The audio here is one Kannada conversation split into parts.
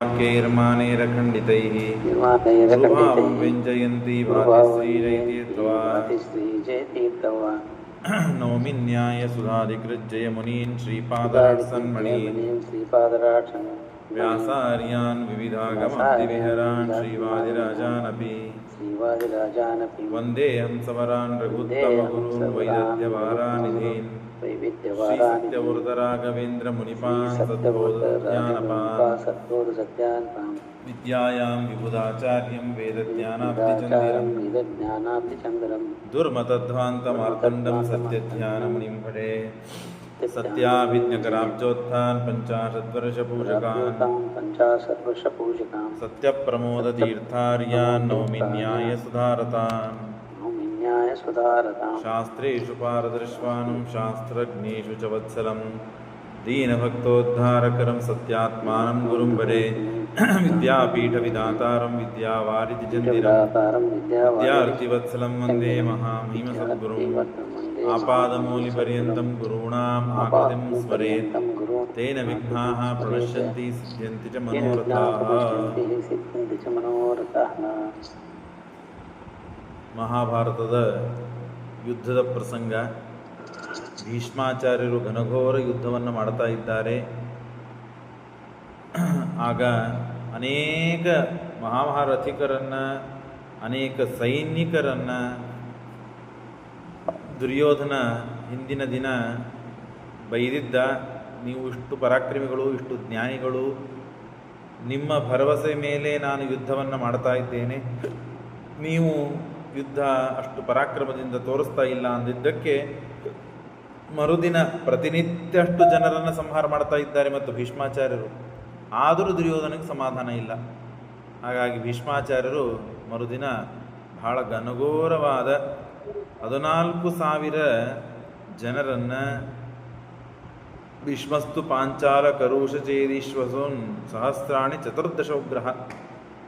वाक्यैर्मानैरखण्डितैः गुरुभावं व्यञ्जयन्ती भातिश्रीजयतीर्थवा नौमिन्यायसुधाधिकृज्जयमुनीन् श्रीपादराट्सन्मणीन् व्यासार्यान् विविधागमब्धिविहरान् श्रीवादिराजानपि वन्दे हंसवरान् रघुत्तमगुरून् वैदग्ध्यवारानिधीन् श्रीसत्यवरदराघवेन्द्रमुनिपान् सद्बोधसत्यानपान् विद्यायां विबुधाचार्यं वेदज्ञानाब्धिचन्द्रं दुर्मतध्वान्तमार्तण्डं सत्यज्ञानमुनिं भजे सत्याभिज्ञकराब्जोत्थान् पञ्चाशद्वर्षपूजकान् सत्यप्रमोदतीर्थार्यान् नौमिन्यायसुधारतान् शास्त्रेषु पारदर्श्वानं शास्त्रज्ञेषु च वत्सलं दीनभक्तोद्धारकरं सत्यात्मानं गुरुं भजे विद्यापीठविधातारं विद्यावारिधिचन्दिरं विद्यार्थिवत्सलं वन्दे महामहिमसद्गुरुं आपादमूलिपर्यन्तं गुरूणाम् आकृतिं स्मरेत् तेन विघ्नाः प्रणश्यन्ति सिद्ध्यन्ति च मनोरथाः. ಮಹಾಭಾರತದ ಯುದ್ಧದ ಪ್ರಸಂಗ. ಭೀಷ್ಮಾಚಾರ್ಯರು ಘನಘೋರ ಯುದ್ಧವನ್ನು ಮಾಡ್ತಾ ಇದ್ದಾರೆ. ಆಗ ಅನೇಕ ಮಹಾರಥಿಕರನ್ನು, ಅನೇಕ ಸೈನಿಕರನ್ನು ದುರ್ಯೋಧನ ಹಿಂದಿನ ದಿನ ಬೈದಿದ್ದ. ನೀವು ಇಷ್ಟು ಪರಾಕ್ರಮಿಗಳು, ಇಷ್ಟು ಜ್ಞಾನಿಗಳು, ನಿಮ್ಮ ಭರವಸೆ ಮೇಲೆ ನಾನು ಯುದ್ಧವನ್ನು ಮಾಡ್ತಾ ಇದ್ದೇನೆ, ನೀವು ಯುದ್ಧ ಅಷ್ಟು ಪರಾಕ್ರಮದಿಂದ ತೋರಿಸ್ತಾ ಇಲ್ಲ ಅಂದಿದ್ದಕ್ಕೆ ಮರುದಿನ ಪ್ರತಿನಿತ್ಯ ಅಷ್ಟು ಜನರನ್ನು ಸಂಹಾರ ಮಾಡ್ತಾ ಇದ್ದಾರೆ ಮತ್ತು ಭೀಷ್ಮಾಚಾರ್ಯರು. ಆದರೂ ದುರ್ಯೋಧನಿಗೆ ಸಮಾಧಾನ ಇಲ್ಲ. ಹಾಗಾಗಿ ಭೀಷ್ಮಾಚಾರ್ಯರು ಮರುದಿನ ಬಹಳ ಘನಘೋರವಾದ 14,000 ಜನರನ್ನು ಭೀಷ್ಮಸ್ತು ಪಾಂಚಾಲ ಕರುಷಚೇದೀಶ್ವಸೂನ್ ಸಹಸ್ರಾಣಿ ಚತುರ್ದಶೋಗ್ರಹ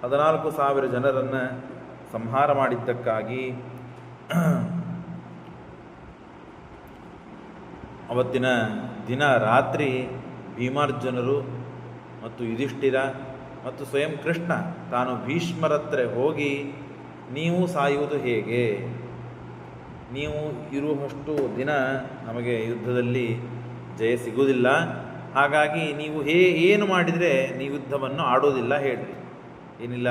14,000 ಜನರನ್ನು ಸಂಹಾರ ಮಾಡಿದ್ದಕ್ಕಾಗಿ ಅವತ್ತಿನ ದಿನ ರಾತ್ರಿ ಭೀಮಾರ್ಜುನರು ಮತ್ತು ಯುಧಿಷ್ಠಿರ ಮತ್ತು ಸ್ವಯಂ ಕೃಷ್ಣ ತಾನು ಭೀಷ್ಮರತ್ರ ಹೋಗಿ, ನೀವು ಸಾಯುವುದು ಹೇಗೆ, ನೀವು ಇರುವಷ್ಟು ದಿನ ನಮಗೆ ಯುದ್ಧದಲ್ಲಿ ಜಯ ಸಿಗುವುದಿಲ್ಲ, ಹಾಗಾಗಿ ನೀವು ಏನು ಮಾಡಿದರೆ ನೀವು ಯುದ್ಧವನ್ನು ಆಡೋದಿಲ್ಲ ಹೇಳ್ರಿ. ಏನಿಲ್ಲ,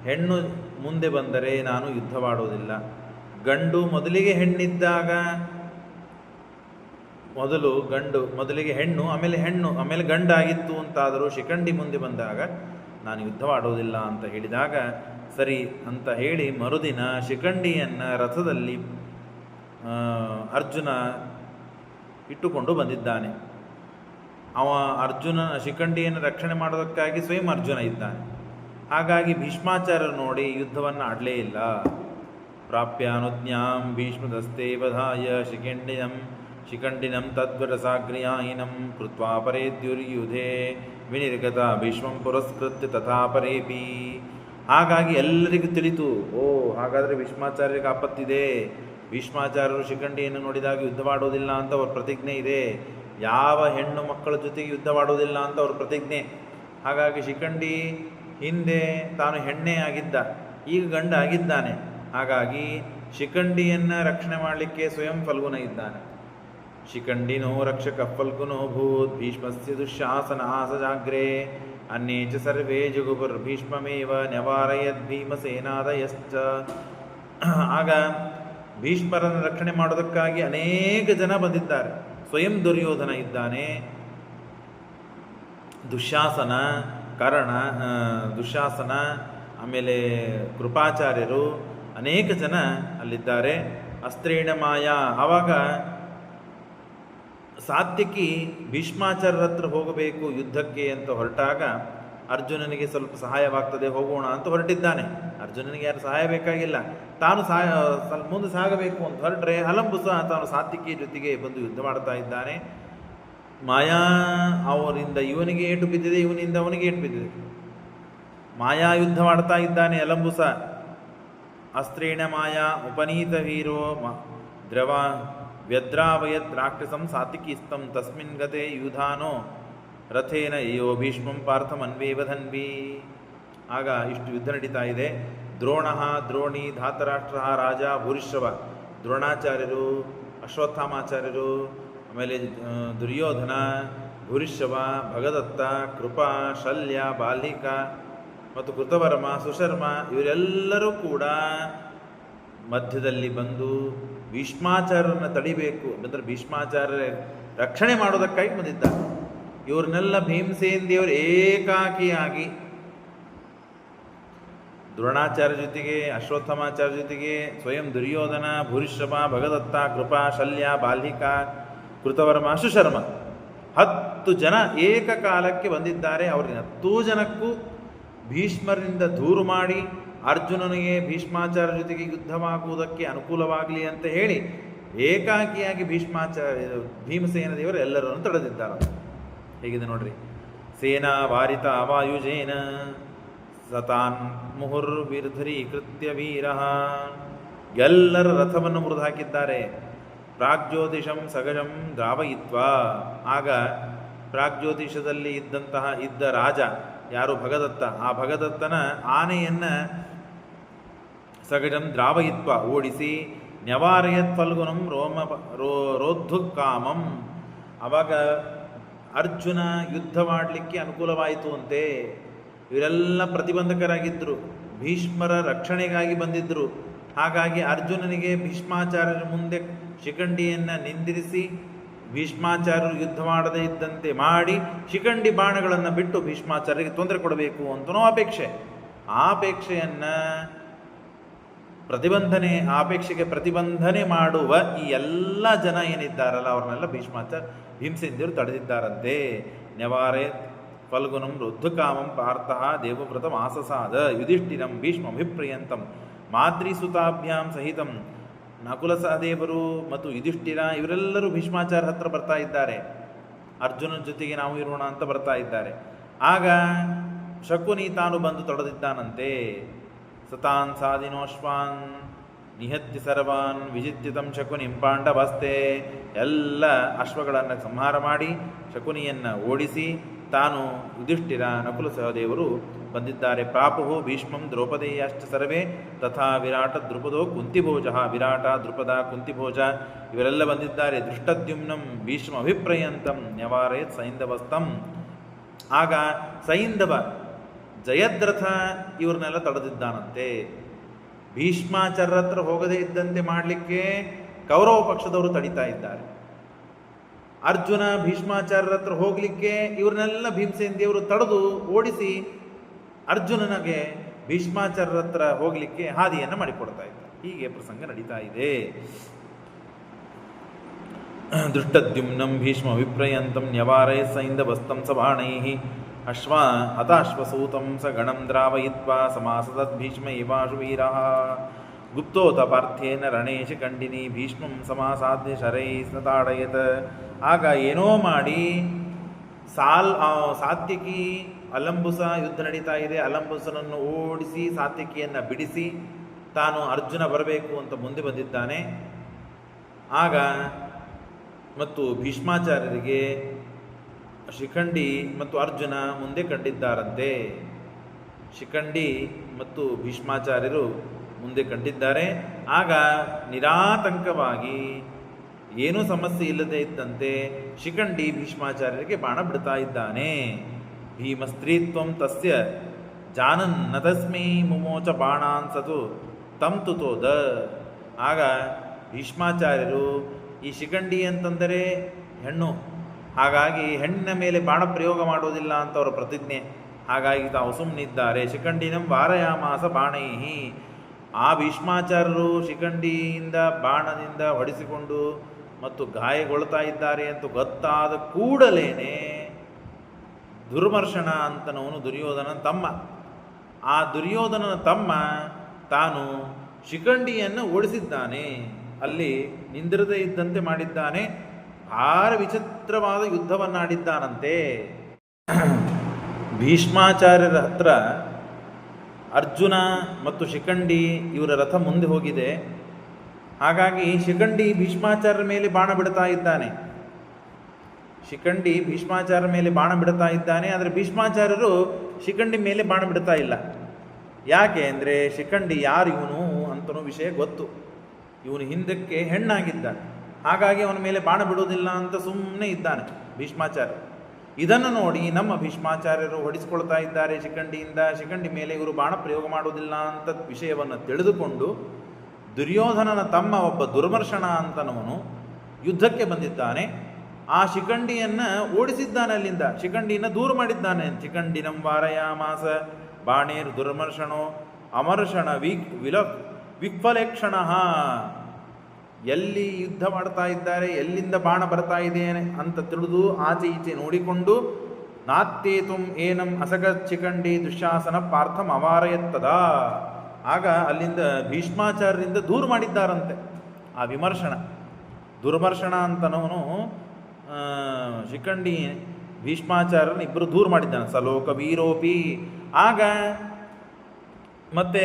ಹೆಣ್ಣು ಮುಂದೆ ಬಂದರೆ ನಾನು ಯುದ್ಧವಾಡೋದಿಲ್ಲ, ಗಂಡು ಮೊದಲಿಗೆ ಹೆಣ್ಣಿದ್ದಾಗ ಮೊದಲಿಗೆ ಹೆಣ್ಣು ಆಮೇಲೆ ಗಂಡಾಗಿತ್ತು ಅಂತಾದರೂ ಶಿಖಂಡಿ ಮುಂದೆ ಬಂದಾಗ ನಾನು ಯುದ್ಧವಾಡೋದಿಲ್ಲ ಅಂತ ಹೇಳಿದಾಗ ಸರಿ ಅಂತ ಹೇಳಿ ಮರುದಿನ ಶಿಖಂಡಿಯನ್ನು ರಥದಲ್ಲಿ ಅರ್ಜುನ ಇಟ್ಟುಕೊಂಡು ಬಂದಿದ್ದಾನೆ. ಅರ್ಜುನ ಶಿಖಂಡಿಯನ್ನು ರಕ್ಷಣೆ ಮಾಡೋದಕ್ಕಾಗಿ ಸ್ವಯಂ ಅರ್ಜುನ ಇದ್ದಾನೆ. ಹಾಗಾಗಿ ಭೀಷ್ಮಾಚಾರ್ಯರು ನೋಡಿ ಯುದ್ಧವನ್ನು ಆಡಲೇ ಇಲ್ಲ. ಪ್ರಾಪ್ಯಾನುಜ್ಞಾಂ ಭೀಷ್ಮದಸ್ತೆ ವಧಾಯ ಶಿಖಂಡಿನಂ ತದ್ವರಸಾಗ್ರ್ಯಾಯಿನಂ ಕೃತ್ವಾ ಪರೇದ್ಯುರ್ಯುಧೇ ವಿನಿರ್ಗತ ಭೀಷ್ಮಂ ಪುರಸ್ಕೃತ್ಯ ತಥಾ ಪರೇಪಿ. ಹಾಗಾಗಿ ಎಲ್ಲರಿಗೂ ತಿಳಿತು, ಹಾಗಾದರೆ ಭೀಷ್ಮಾಚಾರ್ಯರಿಗೆ ಆಪತ್ತಿದೆ, ಭೀಷ್ಮಾಚಾರ್ಯರು ಶಿಖಂಡಿಯನ್ನು ನೋಡಿದಾಗ ಯುದ್ಧವಾಡೋದಿಲ್ಲ ಅಂತ ಅವ್ರ ಪ್ರತಿಜ್ಞೆ ಇದೆ, ಯಾವ ಹೆಣ್ಣು ಮಕ್ಕಳ ಜೊತೆಗೆ ಯುದ್ಧವಾಡೋದಿಲ್ಲ ಅಂತ ಅವ್ರ ಪ್ರತಿಜ್ಞೆ. ಹಾಗಾಗಿ ಶಿಖಂಡಿ ಹಿಂದೆ ತಾನು ಹೆಣ್ಣೆ ಆಗಿದ್ದ, ಈಗ ಗಂಡ ಆಗಿದ್ದಾನೆ. ಹಾಗಾಗಿ ಶಿಖಂಡಿಯನ್ನು ರಕ್ಷಣೆ ಮಾಡಲಿಕ್ಕೆ ಸ್ವಯಂ ಫಲ್ಗುನ ಇದ್ದಾನೆ. ಶಿಖಂಡಿನೋ ರಕ್ಷಕ ಫಲ್ಗುನೋ ಭೂತ್ ಭೀಷ್ಮಸ್ಯ ದುಶ್ಯಾಸನ ಆಸಜಾಗ್ರೇ ಅನ್ಯೇ ಚ ಸರ್ವೇ ಜಗುಬುರ್ ಭೀಷ್ಮಮೇವ ನ್ಯವಾರಯದ್ ಭೀಮಸೇನಾದಯಶ್ಚ. ಆಗ ಭೀಷ್ಮರನ್ನು ರಕ್ಷಣೆ ಮಾಡೋದಕ್ಕಾಗಿ ಅನೇಕ ಜನ ಬಂದಿದ್ದಾರೆ. ಸ್ವಯಂ ದುರ್ಯೋಧನ ಇದ್ದಾನೆ, ದುಶ್ಯಾಸನ, ಆಮೇಲೆ ಕೃಪಾಚಾರ್ಯರು, ಅನೇಕ ಜನ ಅಲ್ಲಿದ್ದಾರೆ. ಅಸ್ತ್ರೇಣ ಮಾಯಾ. ಆವಾಗ ಸಾತ್ಯಕಿ ಭೀಷ್ಮಾಚಾರ್ಯರ ಹತ್ರ ಹೋಗಬೇಕು ಯುದ್ಧಕ್ಕೆ ಅಂತ ಹೊರಟಾಗ ಅರ್ಜುನನಿಗೆ ಸ್ವಲ್ಪ ಸಹಾಯವಾಗ್ತದೆ, ಹೋಗೋಣ ಅಂತ ಹೊರಟಿದ್ದಾನೆ. ಅರ್ಜುನನಿಗೆ ಯಾರು ಸಹಾಯ ಬೇಕಾಗಿಲ್ಲ, ತಾನು ಮುಂದೆ ಸಾಗಬೇಕು ಅಂತ ಹೊರಟ್ರೆ ಹಲಂಬುಸ ತಾನು ಸಾತ್ಯಕಿಯ ಜೊತೆಗೆ ಬಂದು ಯುದ್ಧ ಮಾಡ್ತಾ ಇದ್ದಾನೆ. ಮಾಯಾ ಅವರಿಂದ ಇವನಿಗೆ ಏಟು ಬಿದ್ದಿದೆ, ಇವನಿಂದ ಅವನಿಗೆ ಏಟು ಬಿದ್ದಿದೆ. ಮಾಯಾ ಯುದ್ಧ ಮಾಡ್ತಾ ಇದ್ದಾನೆ ಅಲಂಬುಸ. ಅಸ್ತ್ರೇಣ ಮಾಯಾ ಉಪನೀತ ವೀರೋ ವ್ಯದ್ರಾವಯತ್ ರಾಕ್ಷಸಂ ಸಾತ್ವಿಕೀಸ್ತಂ ತಸ್ಮಿನ್ ಗತೆ ಯುಧಾನೋ ರಥೇನ ಯೋ ಭೀಷ್ಮಂ ಪಾರ್ಥಮನ್ವೇವ ಧನ್ವಿ. ಆಗ ಇಷ್ಟು ಯುದ್ಧ ನಡೀತಾ ಇದೆ. ದ್ರೋಣ, ದ್ರೋಣಿ, ಧಾತರಾಷ್ಟ್ರ, ರಾಜ, ಭೂರಿಶ್ರವ, ದ್ರೋಣಾಚಾರ್ಯರು, ಅಶ್ವತ್ಥಾಮಾಚಾರ್ಯರು, ಆಮೇಲೆ ದುರ್ಯೋಧನ, ಭೂರಿಶ್ರವ, ಭಗದತ್ತ, ಕೃಪಾ, ಶಲ್ಯ, ಬಾಲಿಕ ಮತ್ತು ಕೃತವರ್ಮ, ಸುಶರ್ಮ ಇವರೆಲ್ಲರೂ ಕೂಡ ಮಧ್ಯದಲ್ಲಿ ಬಂದು ಭೀಷ್ಮಾಚಾರ್ಯರನ್ನು ತಡಿಬೇಕು ಅಂದರೆ ಭೀಷ್ಮಾಚಾರ್ಯರ ರಕ್ಷಣೆ ಮಾಡೋದಕ್ಕಾಗಿ ಬಂದಿದ್ದಾರೆ. ಇವ್ರನ್ನೆಲ್ಲ ಭೀಮಸೇನ ದೇವರು ಏಕಾಕಿಯಾಗಿ ದ್ರೋಣಾಚಾರ್ಯ ಜೊತೆಗೆ, ಅಶ್ವತ್ಥಾಮಾಚಾರ್ಯ ಜೊತೆಗೆ, ಸ್ವಯಂ ದುರ್ಯೋಧನ, ಭೂರಿಶ್ರಮ, ಭಗದತ್ತ, ಕೃಪಾ, ಶಲ್ಯ, ಬಾಲಿಕ, ಕೃತವರ್ಮ, ಸುಶರ್ಮ 10 ಜನ ಏಕಕಾಲಕ್ಕೆ ಬಂದಿದ್ದಾರೆ. ಅವ್ರಿಗೆ 10 ಜನಕ್ಕೂ ಭೀಷ್ಮರಿಂದ ದೂರು ಮಾಡಿ ಅರ್ಜುನನಿಗೆ ಭೀಷ್ಮಾಚಾರ್ಯ ಜೊತೆಗೆ ಯುದ್ಧವಾಗುವುದಕ್ಕೆ ಅನುಕೂಲವಾಗಲಿ ಅಂತ ಹೇಳಿ ಏಕಾಕಿಯಾಗಿ ಭೀಮಸೇನ ದೇವರು ಎಲ್ಲರನ್ನು ತಡೆದಿದ್ದಾರೆ. ಹೇಗಿದೆ ನೋಡ್ರಿ. ಸೇನಾ ವಾರಿತ ವಾಯುಜೇನ ಸತಾನ್ ಮುಹುರ್ವಿರ್ಧರೀಕೃತ್ಯ ವೀರ. ಎಲ್ಲರ ರಥವನ್ನು ಮುರಿದು ಹಾಕಿದ್ದಾರೆ. ಪ್ರಾಗ್ಜ್ಯೋತಿಷಂ ಸಗಜಂ ದ್ರಾವಯಿತ್ವ. ಆಗ ಪ್ರಾಗ್ಜ್ಯೋತಿಷದಲ್ಲಿ ಇದ್ದ ರಾಜ ಯಾರು ಭಗದತ್ತ, ಆ ಭಗದತ್ತನ ಆನೆಯನ್ನು ಸಗಜಂ ದ್ರಾವಯಿತ್ವ ಓಡಿಸಿ ನ್ಯವಾರಯತ್ ಫಲ್ಗುನಂ ರೋದ್ಧುಕಾಮಂ. ಆವಾಗ ಅರ್ಜುನ ಯುದ್ಧ ಮಾಡಲಿಕ್ಕೆ ಅನುಕೂಲವಾಯಿತು ಅಂತೆ. ಇವರೆಲ್ಲ ಪ್ರತಿಬಂಧಕರಾಗಿದ್ದರು, ಭೀಷ್ಮರ ರಕ್ಷಣೆಗಾಗಿ ಬಂದಿದ್ದರು. ಹಾಗಾಗಿ ಅರ್ಜುನನಿಗೆ ಭೀಷ್ಮಾಚಾರ್ಯರ ಮುಂದೆ ಶಿಖಂಡಿಯನ್ನು ನಿಂದಿರಿಸಿ ಭೀಷ್ಮಾಚಾರ್ಯರು ಯುದ್ಧ ಮಾಡದೇ ಇದ್ದಂತೆ ಮಾಡಿ ಶಿಖಂಡಿ ಬಾಣಗಳನ್ನು ಬಿಟ್ಟು ಭೀಷ್ಮಾಚಾರ್ಯರಿಗೆ ತೊಂದರೆ ಕೊಡಬೇಕು ಅಂತನೋ ಅಪೇಕ್ಷೆ. ಆ ಅಪೇಕ್ಷೆಯನ್ನು ಅಪೇಕ್ಷೆಗೆ ಪ್ರತಿಬಂಧನೆ ಮಾಡುವ ಈ ಎಲ್ಲ ಜನ ಏನಿದ್ದಾರಲ್ಲ ಅವ್ರನ್ನೆಲ್ಲ ಭೀಮಸೇನ ದೇವರು ತಡೆದಿದ್ದಾರಂತೆ. ನ್ಯವಾರೆ ಫಲ್ಗುನಂ ರುದ್ಧಕಾಮಂ ಪಾರ್ಥಃ ದೇವವ್ರತಂ ಆಸಸಾದ ಯುಧಿಷ್ಠಿರಂ ಭೀಷ್ಮಭಿಪ್ರಿಯಂತಂ ಮಾದ್ರಿಸುತಾಭ್ಯಾಂ ಸಹಿತಂ. ನಕುಲ ಸಹದೇವರು ಮತ್ತು ಯುಧಿಷ್ಠಿರ ಇವರೆಲ್ಲರೂ ಭೀಷ್ಮಾಚಾರ್ಯ ಹತ್ರ ಬರ್ತಾ ಇದ್ದಾರೆ. ಅರ್ಜುನನ ಜೊತೆಗೆ ನಾವು ಇರೋಣ ಅಂತ ಬರ್ತಾ ಇದ್ದಾರೆ. ಆಗ ಶಕುನಿ ತಾನು ಬಂದು ತಡೆದಿದ್ದಾನಂತೆ. ಸತಾನ್ ಸಾಧಿನೋಶ್ವಾನ್ ನಿಹತ್ಯ ಸರ್ವಾನ್ ವಿಜಿತ್ಯತಂ ಶಕುನಿಂ ಪಾಂಡವಸ್ತೆ. ಎಲ್ಲ ಅಶ್ವಗಳನ್ನು ಸಂಹಾರ ಮಾಡಿ ಶಕುನಿಯನ್ನು ಓಡಿಸಿ ತಾನು ಯುಧಿಷ್ಠಿರ ನಕುಲ ಸಹದೇವರು ಬಂದಿದ್ದಾರೆ. ಪ್ರಾಪುಃ ಭೀಷ್ಮಂ ದ್ರೌಪದೇಯಶ್ಚ ಸರ್ವೇ ತಥಾ ವಿರಾಟ ದ್ರುಪದೋ ಕುಂತಿಭೋಜ. ವಿರಾಟ, ದ್ರುಪದ, ಕುಂತಿಭೋಜ ಇವರೆಲ್ಲ ಬಂದಿದ್ದಾರೆ. ದೃಷ್ಟದ್ಯುಮ್ನಂ ಭೀಷ್ಮ ಅಭಿಪ್ರಯಂತಂ ನ್ಯವಾರಯತ್ ಸೈಂಧವಸ್ತಂ. ಆಗ ಸೈಂಧವ ಜಯದ್ರಥ ಇವ್ರನ್ನೆಲ್ಲ ತಡೆದಿದ್ದಾನಂತೆ. ಭೀಷ್ಮಾಚಾರ್ಯರ ಹತ್ರ ಹೋಗದೇ ಇದ್ದಂತೆ ಮಾಡಲಿಕ್ಕೆ ಕೌರವ ಪಕ್ಷದವರು ತಡಿತಾ ಇದ್ದಾರೆ. ಅರ್ಜುನ ಭೀಷ್ಮಾಚಾರ್ಯರ ಹತ್ರ ಹೋಗಲಿಕ್ಕೆ ಇವ್ರನ್ನೆಲ್ಲ ಭೀಮಸೇನ ದೇವರು ತಡೆದು ಓಡಿಸಿ ಅರ್ಜುನನಿಗೆ ಭೀಷ್ಮಾಚಾರ್ಯರ ಹತ್ರ ಹೋಗಲಿಕ್ಕೆ ಹಾದಿಯನ್ನು ಮಾಡಿಕೊಡ್ತಾ ಇದ್ದಾರೆ. ಹೀಗೆ ಪ್ರಸಂಗ ನಡೀತಾ ಇದೆ. ದೃಷ್ಟದ್ಯುಮ್ನಂ ಭೀಷ್ಮ ವಿಪ್ರಯಂತಂ ನ್ಯವಾರಯ ಸೈಂಧವಸ್ತಂ ಸಬಾಣೈಃ ಹತಾಶ್ವಸೂತಂ ಸ ಗಣಂ ದ್ರಾವಯಿತ್ವಾ ಸಮಾಸದತ್ ಭೀಷ್ಮ ಇವಾಶು ವೀರಃ. ಗುಪ್ತೋತ ಪಾರ್ಥೇನ ರಣೇಶ ಕಂಡಿನಿ ಭೀಷ್ಮಂ ಸಮಾಸಾಧ್ಯ ಶರೈ ಸತಾಡಯತ್. ಆಗ ಏನೋ ಮಾಡಿ ಸಾತ್ಯಕಿ ಅಲಂಬುಸ ಯುದ್ಧ ನಡೀತಾ ಇದೆ. ಅಲಂಬುಸನನ್ನು ಓಡಿಸಿ ಸಾತ್ಯಕಿಯನ್ನು ಬಿಡಿಸಿ ತಾನು ಅರ್ಜುನ ಬರಬೇಕು ಅಂತ ಮುಂದೆ ಬಂದಿದ್ದಾನೆ. ಆಗ ಮತ್ತು ಭೀಷ್ಮಾಚಾರ್ಯರಿಗೆ ಶಿಖಂಡಿ ಮತ್ತು ಅರ್ಜುನ ಮುಂದೆ ಕಂಡಿದ್ದಾರಂತೆ. ಶಿಖಂಡಿ ಮತ್ತು ಭೀಷ್ಮಾಚಾರ್ಯರು ಮುಂದೆ ಕಂಡಿದ್ದಾರೆ. ಆಗ ನಿರಾತಂಕವಾಗಿ ಏನೂ ಸಮಸ್ಯೆ ಇಲ್ಲದೆ ಇದ್ದಂತೆ ಶಿಖಂಡಿ ಭೀಷ್ಮಾಚಾರ್ಯರಿಗೆ ಬಾಣ ಬಿಡ್ತಾ ಇದ್ದಾನೆ. ಭೀಮಸ್ತ್ರೀತ್ವಂ ತಸ್ಯ ಜಾನನ್ ನ ತಸ್ಮೈ ಮುಮೋಚ ಬಾಣಾನ್ ಸತು ತಂ ತುತೋದ. ಆಗ ಭೀಷ್ಮಾಚಾರ್ಯರು ಈ ಶಿಖಂಡಿ ಅಂತಂದರೆ ಹೆಣ್ಣು, ಹಾಗಾಗಿ ಹೆಣ್ಣಿನ ಮೇಲೆ ಬಾಣ ಪ್ರಯೋಗ ಮಾಡೋದಿಲ್ಲ ಅಂತ ಅವರ ಪ್ರತಿಜ್ಞೆ. ಹಾಗಾಗಿ ತಾವು ಸುಮ್ಮನಿದ್ದಾರೆ. ಶಿಖಂಡಿನಂ ವಾರಯಾಮಾಸ ಬಾಣೈಹಿ. ಆ ಭೀಷ್ಮಾಚಾರ್ಯರು ಶಿಖಂಡಿಯಿಂದ ಬಾಣದಿಂದ ಹೊಡೆಸಿಕೊಂಡು ಮತ್ತು ಗಾಯಗೊಳ್ತಾ ಇದ್ದಾರೆ ಅಂತ ಗೊತ್ತಾದ ಕೂಡಲೇನೆ ದುರ್ಮರ್ಷಣ ಅಂತನವನು ದುರ್ಯೋಧನ ತಮ್ಮ, ಆ ದುರ್ಯೋಧನನ ತಮ್ಮ ತಾನು ಶಿಖಂಡಿಯನ್ನು ಓಡಿಸಿದ್ದಾನೆ. ಅಲ್ಲಿ ನಿಂದಿರದೇ ಇದ್ದಂತೆ ಮಾಡಿದ್ದಾನೆ. ಭಾರ ವಿಚಿತ್ರವಾದ ಯುದ್ಧವನ್ನಾಡಿದ್ದಾನಂತೆ. ಭೀಷ್ಮಾಚಾರ್ಯರ ಹತ್ರ ಅರ್ಜುನ ಮತ್ತು ಶಿಖಂಡಿ ಇವರ ರಥ ಮುಂದೆ ಹೋಗಿದೆ. ಹಾಗಾಗಿ ಶಿಖಂಡಿ ಭೀಷ್ಮಾಚಾರ್ಯರ ಮೇಲೆ ಬಾಣ ಬಿಡ್ತಾ ಇದ್ದಾನೆ. ಶಿಖಂಡಿ ಭೀಷ್ಮಾಚಾರ್ಯ ಮೇಲೆ ಬಾಣ ಬಿಡ್ತಾ ಇದ್ದಾನೆ, ಆದರೆ ಭೀಷ್ಮಾಚಾರ್ಯರು ಶಿಖಂಡಿ ಮೇಲೆ ಬಾಣ ಬಿಡ್ತಾ ಇಲ್ಲ. ಯಾಕೆ ಅಂದರೆ ಶಿಖಂಡಿ ಯಾರು ಇವನು ಅಂತನೂ ವಿಷಯ ಗೊತ್ತು. ಇವನು ಹಿಂದಕ್ಕೆ ಹೆಣ್ಣಾಗಿದ್ದಾನೆ, ಹಾಗಾಗಿ ಅವನ ಮೇಲೆ ಬಾಣ ಬಿಡುವುದಿಲ್ಲ ಅಂತ ಸುಮ್ಮನೆ ಇದ್ದಾನೆ ಭೀಷ್ಮಾಚಾರ್ಯ. ಇದನ್ನು ನೋಡಿ ನಮ್ಮ ಭೀಷ್ಮಾಚಾರ್ಯರು ಹೊಡಿಸ್ಕೊಳ್ತಾ ಇದ್ದಾರೆ ಶಿಖಂಡಿಯಿಂದ, ಶಿಖಂಡಿ ಮೇಲೆ ಇವರು ಬಾಣ ಪ್ರಯೋಗ ಮಾಡುವುದಿಲ್ಲ ಅಂತ ವಿಷಯವನ್ನು ತಿಳಿದುಕೊಂಡು ದುರ್ಯೋಧನನ ತಮ್ಮ ಒಬ್ಬ ದುರ್ಮರ್ಷಣ ಅಂತನವನು ಯುದ್ಧಕ್ಕೆ ಬಂದಿದ್ದಾನೆ. ಆ ಶಿಖಂಡಿಯನ್ನು ಓಡಿಸಿದ್ದಾನೆ, ಅಲ್ಲಿಂದ ಶಿಖಂಡಿಯನ್ನು ದೂರ ಮಾಡಿದ್ದಾನೆ. ಶಿಖಂಡಿನಂ ವಾರಯಾಮಾಸ ಬಾಣೇರ್ ದುರ್ಮರ್ಷಣೋ ಅಮರ್ಷಣ ವಿಕ್ಫಲೇಕ್ಷಣ. ಎಲ್ಲಿ ಯುದ್ಧ ಮಾಡ್ತಾ ಇದ್ದಾರೆ, ಎಲ್ಲಿಂದ ಬಾಣ ಬರ್ತಾ ಇದೆ ಅಂತ ತಿಳಿದು ಆಚೆ ಈಚೆ ನೋಡಿಕೊಂಡು ನಾತ್ತೇತುಂ ಏನಂ ಅಸಗತ್ ಶಿಖಂಡಿ ದುಶ್ಯಾಸನ ಪಾರ್ಥಂ ಅವಾರಯತ್ತದ. ಆಗ ಅಲ್ಲಿಂದ ಭೀಷ್ಮಾಚಾರ್ಯರಿಂದ ದೂರ ಮಾಡಿದ್ದಾರಂತೆ ಆ ದುರ್ಮರ್ಷಣ ಅಂತನವನು ಶಿಖಂಡಿ ಭೀಷ್ಮಾಚಾರ್ಯನ ಇಬ್ಬರು ದೂರ ಮಾಡಿದ್ದಾನೆ. ಸಲೋಕ ವೀರೋಪಿ. ಆಗ ಮತ್ತೆ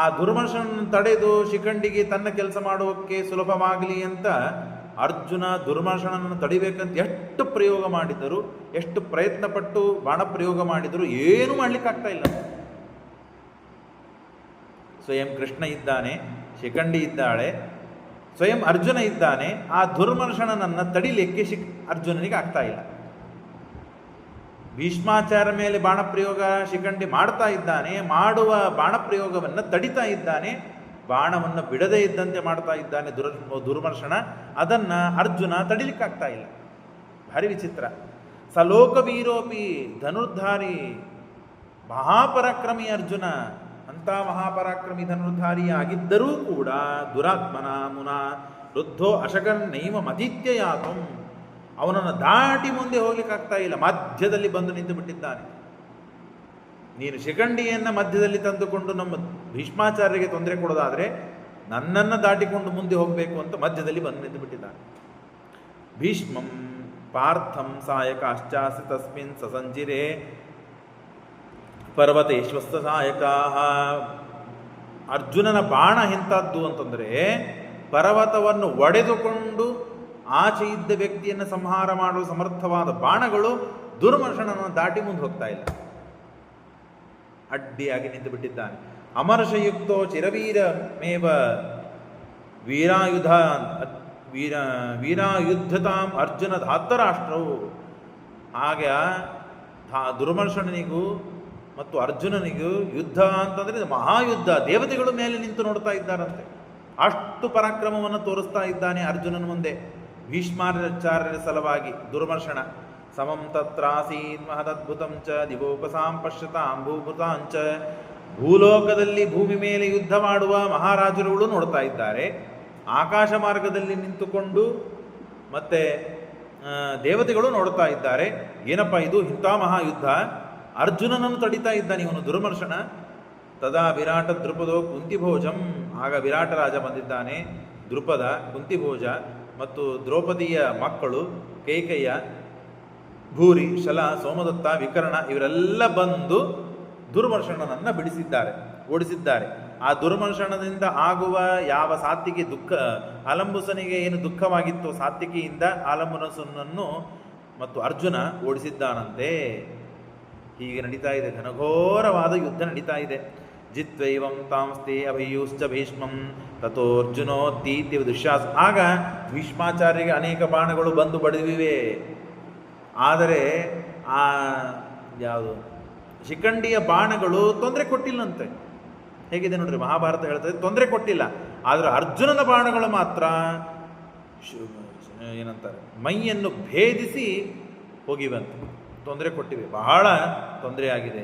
ಆ ದುರ್ಮರ್ಷನ ತಡೆದು ಶಿಖಂಡಿಗೆ ತನ್ನ ಕೆಲಸ ಮಾಡೋಕ್ಕೆ ಸುಲಭವಾಗಲಿ ಅಂತ ಅರ್ಜುನ ದುರ್ಮರ್ಷನನ್ನು ತಡಿಬೇಕಂತ ಎಷ್ಟು ಪ್ರಯೋಗ ಮಾಡಿದರು, ಎಷ್ಟು ಪ್ರಯತ್ನಪಟ್ಟು ಬಾಣ ಪ್ರಯೋಗ ಮಾಡಿದರು, ಏನೂ ಮಾಡ್ಲಿಕ್ಕಾಗ್ತಾ ಇಲ್ಲ. ಸ್ವಯಂ ಕೃಷ್ಣ ಇದ್ದಾನೆ, ಶಿಖಂಡಿ ಇದ್ದಾಳೆ, ಸ್ವಯಂ ಅರ್ಜುನ ಇದ್ದಾನೆ. ಆ ದುರ್ಮರ್ಷಣನನ್ನು ತಡಿಲಿಕ್ಕೆ ಅರ್ಜುನನಿಗೆ ಆಗ್ತಾ ಇಲ್ಲ. ಭೀಷ್ಮಾಚಾರ್ಯ ಮೇಲೆ ಬಾಣಪ್ರಯೋಗ ಶಿಖಂಡಿ ಮಾಡ್ತಾ ಇದ್ದಾನೆ, ಮಾಡುವ ಬಾಣಪ್ರಯೋಗವನ್ನು ತಡಿತಾ ಇದ್ದಾನೆ, ಬಾಣವನ್ನು ಬಿಡದೇ ಇದ್ದಂತೆ ಮಾಡ್ತಾ ಇದ್ದಾನೆ ದುರ್ಮರ್ಷಣ. ಅದನ್ನು ಅರ್ಜುನ ತಡಿಲಿಕ್ಕಾಗ್ತಾ ಇಲ್ಲ. ಭಾರಿ ವಿಚಿತ್ರ. ಸಲೋಕವೀರೋಪಿ ಧನುರ್ಧಾರಿ ಮಹಾಪರಾಕ್ರಮಿ ಅರ್ಜುನ, ಅಂಥ ಮಹಾಪರಾಕ್ರಮಿ ಧನುರ್ಧಾರಿ ಆಗಿದ್ದರೂ ಕೂಡ ದುರಾತ್ಮನ ಮುನಾ ವೃದ್ಧೋ ಅಶಗನ್ನೈವ ಮದಿತ್ಯಯಾತಂ. ಅವನನ್ನು ದಾಟಿ ಮುಂದೆ ಹೋಗ್ಲಿಕ್ಕಾಗ್ತಾ ಇಲ್ಲ, ಮಧ್ಯದಲ್ಲಿ ಬಂದು ನಿಂತು ಬಿಟ್ಟಿದ್ದಾನೆ. ನೀನು ಶಿಖಂಡಿಯನ್ನು ಮಧ್ಯದಲ್ಲಿ ತಂದುಕೊಂಡು ನಮ್ಮ ಭೀಷ್ಮಾಚಾರ್ಯರಿಗೆ ತೊಂದರೆ ಕೊಡೋದಾದರೆ ನನ್ನನ್ನು ದಾಟಿಕೊಂಡು ಮುಂದೆ ಹೋಗಬೇಕು ಅಂತ ಮಧ್ಯದಲ್ಲಿ ಬಂದು ನಿಂತು ಬಿಟ್ಟಿದ್ದಾನೆ. ಭೀಷ್ಮಂ ಪಾರ್ಥಂ ಸಾಯಕ ಅಶ್ಚಾಸಿ ತಸ್ಮಿನ್ ಸಸಂಜಿರೆ ಪರ್ವತೇಶ್ವಸ್ತ ಸಾಯಕ. ಅರ್ಜುನನ ಬಾಣ ಎಂಥದ್ದು ಅಂತಂದರೆ ಪರ್ವತವನ್ನು ಒಡೆದುಕೊಂಡು ಆಚೆ ಇದ್ದ ವ್ಯಕ್ತಿಯನ್ನು ಸಂಹಾರ ಮಾಡಲು ಸಮರ್ಥವಾದ ಬಾಣಗಳು ದುರ್ಮರ್ಷಣನ ದಾಟಿ ಮುಂದೆ ಹೋಗ್ತಾ ಇಲ್ಲ, ಅಡ್ಡಿಯಾಗಿ ನಿಂತು ಬಿಟ್ಟಿದ್ದಾನೆ. ಅಮರ್ಷಯುಕ್ತೋ ಚಿರವೀರಮೇವ ವೀರಾಯುದ್ಧತಾಂ ಅರ್ಜುನ ಧಾತರಾಷ್ಟ್ರವು. ಹಾಗೆ ದುರ್ಮರ್ಷಣನಿಗೂ ಮತ್ತು ಅರ್ಜುನನಿಗೂ ಯುದ್ಧ ಅಂತಂದರೆ ಮಹಾಯುದ್ಧ. ದೇವತೆಗಳು ಮೇಲೆ ನಿಂತು ನೋಡ್ತಾ ಇದ್ದಾರಂತೆ, ಅಷ್ಟು ಪರಾಕ್ರಮವನ್ನು ತೋರಿಸ್ತಾ ಇದ್ದಾನೆ ಅರ್ಜುನನ ಮುಂದೆ ಭೀಷ್ಮಾಚಾರ್ಯರ ಸಲುವಾಗಿ ದುರ್ಮರ್ಷಣ. ಸಮಂ ತತ್ರಾಸೀನ್ ಮಹದದ್ಭುತಂ ಚ ದಿವೋಪಸಾಂ ಪಶ್ಯತಾಂ ಭೂಭೃತಾಂಚ. ಭೂಲೋಕದಲ್ಲಿ ಭೂಮಿ ಮೇಲೆ ಯುದ್ಧ ಮಾಡುವ ಮಹಾರಾಜರುಗಳು ನೋಡ್ತಾ ಇದ್ದಾರೆ, ಆಕಾಶ ಮಾರ್ಗದಲ್ಲಿ ನಿಂತುಕೊಂಡು ಮತ್ತೆ ದೇವತೆಗಳು ನೋಡ್ತಾ ಇದ್ದಾರೆ. ಏನಪ್ಪ ಇದು ಇಂಥ ಮಹಾಯುದ್ಧ, ಅರ್ಜುನನನ್ನು ತಡಿತಾ ಇದ್ದಾನೆ ಇವನು ದುರ್ಮರ್ಷಣ. ತದಾ ವಿರಾಟ ದೃಪದೋ ಕುಂತಿಭೋಜಂ. ಆಗ ವಿರಾಟ ರಾಜ ಬಂದಿದ್ದಾನೆ, ದೃಪದ, ಕುಂತಿಭೋಜ ಮತ್ತು ದ್ರೌಪದಿಯ ಮಕ್ಕಳು ಕೈಕೇಯ, ಭೂರಿ, ಶಲ, ಸೋಮದತ್ತ, ವಿಕರ್ಣ ಇವರೆಲ್ಲ ಬಂದು ದುರ್ಮರ್ಷಣನನ್ನು ಬಿಡಿಸಿದ್ದಾರೆ, ಓಡಿಸಿದ್ದಾರೆ. ಆ ದುರ್ಮರ್ಷಣದಿಂದ ಆಗುವ ಯಾವ ಸಾತ್ವಿಗೆ ದುಃಖ, ಆಲಂಬುಸನಿಗೆ ಏನು ದುಃಖವಾಗಿತ್ತು ಸಾತ್ವಿಕಿಯಿಂದ ಆಲಂಬುಸನನ್ನು ಮತ್ತು ಅರ್ಜುನ ಓಡಿಸಿದ್ದಾನಂತೆ. ಹೀಗೆ ನಡೀತಾ ಇದೆ, ಘನಘೋರವಾದ ಯುದ್ಧ ನಡೀತಾ ಇದೆ. ಜಿತ್ವೈವಂ ತಾಂಸ್ತೆ ಅಭಯೂಶ್ಚ ಭೀಷ್ಮಂ ತಥೋರ್ಜುನೋತ್ತೀತಿ ದುಶ್ಯಾಸ. ಆಗ ಭೀಷ್ಮಾಚಾರ್ಯರಿಗೆ ಅನೇಕ ಬಾಣಗಳು ಬಂದು ಬಡಿದಿವೆ, ಆದರೆ ಆ ಯಾವುದು ಶಿಖಂಡಿಯ ಬಾಣಗಳು ತೊಂದರೆ ಕೊಟ್ಟಿಲ್ಲಂತೆ. ಹೇಗಿದೆ ನೋಡ್ರಿ, ಮಹಾಭಾರತ ಹೇಳ್ತದೆ ತೊಂದರೆ ಕೊಟ್ಟಿಲ್ಲ, ಆದರೆ ಅರ್ಜುನನ ಬಾಣಗಳು ಮಾತ್ರ ಏನಂತಾರೆ ಮೈಯನ್ನು ಭೇದಿಸಿ ಹೋಗಿವಂತೆ, ತೊಂದರೆ ಕೊಟ್ಟಿವೆ, ಬಹಳ ತೊಂದರೆ ಆಗಿದೆ.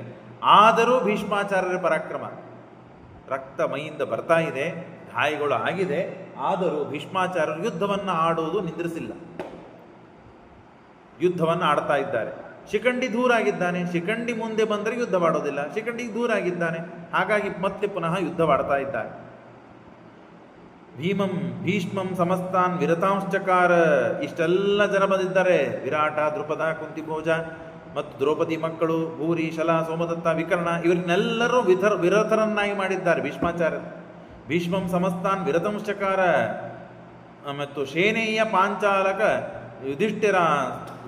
ಆದರೂ ಭೀಷ್ಮಾಚಾರ್ಯರ ಪರಾಕ್ರಮ, ರಕ್ತ ಮೈಯಿಂದ ಬರ್ತಾ ಇದೆ, ಗಾಯಗಳು ಆಗಿದೆ, ಆದರೂ ಭೀಷ್ಮಾಚಾರ್ಯರು ಯುದ್ಧವನ್ನು ಆಡುವುದು ನಿಂದ್ರಿಸಿಲ್ಲ, ಯುದ್ಧವನ್ನು ಆಡ್ತಾ ಇದ್ದಾರೆ. ಶಿಖಂಡಿ ದೂರ ಆಗಿದ್ದಾನೆ, ಶಿಖಂಡಿ ಮುಂದೆ ಬಂದರೆ ಯುದ್ಧ ಮಾಡೋದಿಲ್ಲ, ಶಿಖಂಡಿ ದೂರ ಆಗಿದ್ದಾನೆ, ಹಾಗಾಗಿ ಮತ್ತೆ ಪುನಃ ಯುದ್ಧವಾಡ್ತಾ ಇದ್ದಾರೆ. ಭೀಷ್ಮಂ ಸಮಸ್ತಾನ್ ವಿರತಾಂಶ್ಚಕಾರ. ಇಷ್ಟೆಲ್ಲ ಜನ ಬಂದಿದ್ದಾರೆ, ವಿರಾಟ, ದೃಪದ, ಕುಂತಿಭೋಜ ಮತ್ತು ದ್ರೌಪದಿ ಮಕ್ಕಳು, ಭೂರಿ, ಶಲ, ಸೋಮದತ್ತ, ವಿಕರ್ಣ ಇವರನ್ನೆಲ್ಲರೂ ವಿರತರನ್ನಾಗಿ ಮಾಡಿದ್ದಾರೆ ಭೀಷ್ಮಾಚಾರ್ಯರು. ಭೀಷ್ಮಂ ಸಮಸ್ತಾನ್ ವಿರತಂಶ್ಚಕಾರ ಮತ್ತು ಶೇನೇಯ ಪಾಂಚಾಲಕ ಯುಧಿಷ್ಠಿರ